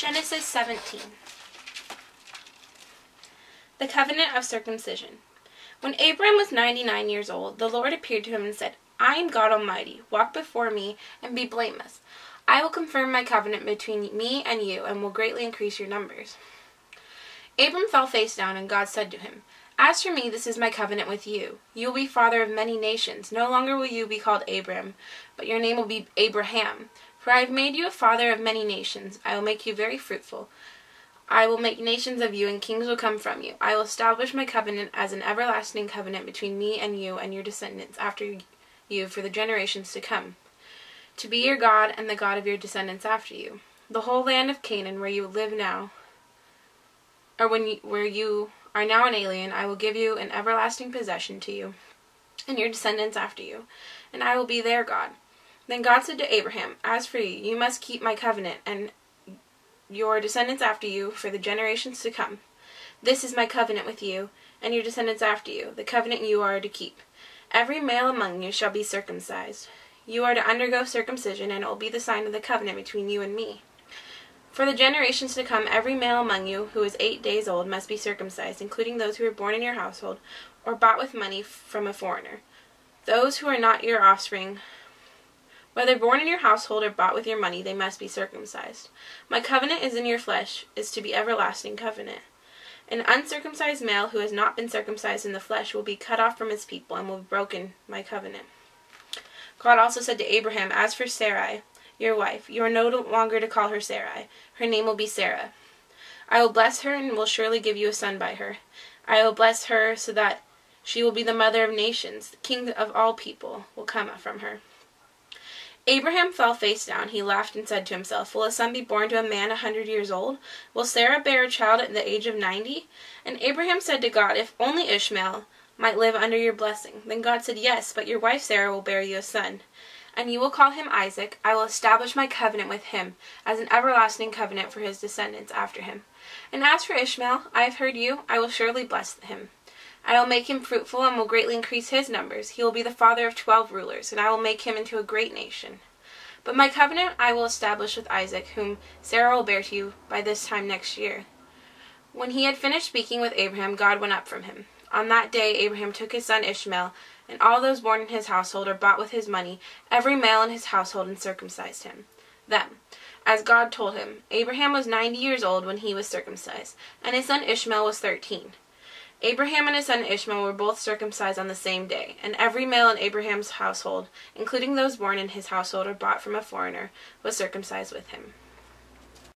Genesis 17. The Covenant of Circumcision. When Abram was 99 years old, the Lord appeared to him and said, I am God Almighty. Walk before me and be blameless. I will confirm my covenant between me and you and will greatly increase your numbers. Abram fell face down, and God said to him, As for me, this is my covenant with you. You will be father of many nations. No longer will you be called Abram, but your name will be Abraham. For I have made you a father of many nations. I will make you very fruitful. I will make nations of you, and kings will come from you. I will establish my covenant as an everlasting covenant between me and you and your descendants after you for the generations to come, to be your God and the God of your descendants after you. The whole land of Canaan, where you live now, or where you are now an alien, I will give you an everlasting possession to you and your descendants after you, and I will be their God. Then God said to Abraham, As for you, you must keep my covenant and your descendants after you for the generations to come. This is my covenant with you and your descendants after you, the covenant you are to keep. Every male among you shall be circumcised. You are to undergo circumcision, and it will be the sign of the covenant between you and me. For the generations to come, every male among you who is 8 days old must be circumcised, including those who are born in your household or bought with money from a foreigner. Those who are not your offspring, whether born in your household or bought with your money, they must be circumcised. My covenant is in your flesh, is to be everlasting covenant. An uncircumcised male who has not been circumcised in the flesh will be cut off from his people and will be broken my covenant. God also said to Abraham, As for Sarai, your wife, you are no longer to call her Sarai. Her name will be Sarah. I will bless her and will surely give you a son by her. I will bless her so that she will be the mother of nations. The king of all people will come from her. Abraham fell face down. He laughed and said to himself, Will a son be born to a man 100 years old? Will Sarah bear a child at the age of 90? And Abraham said to God, If only Ishmael might live under your blessing. Then God said, Yes, but your wife Sarah will bear you a son, and you will call him Isaac. I will establish my covenant with him as an everlasting covenant for his descendants after him. And as for Ishmael, I have heard you. I will surely bless him. I will make him fruitful and will greatly increase his numbers. He will be the father of 12 rulers, and I will make him into a great nation. But my covenant I will establish with Isaac, whom Sarah will bear to you by this time next year. When he had finished speaking with Abraham, God went up from him. On that day Abraham took his son Ishmael, and all those born in his household or bought with his money, every male in his household, and circumcised him. Them, as God told him. Abraham was 90 years old when he was circumcised, and his son Ishmael was 13. Abraham and his son Ishmael were both circumcised on the same day, and every male in Abraham's household, including those born in his household or bought from a foreigner, was circumcised with him.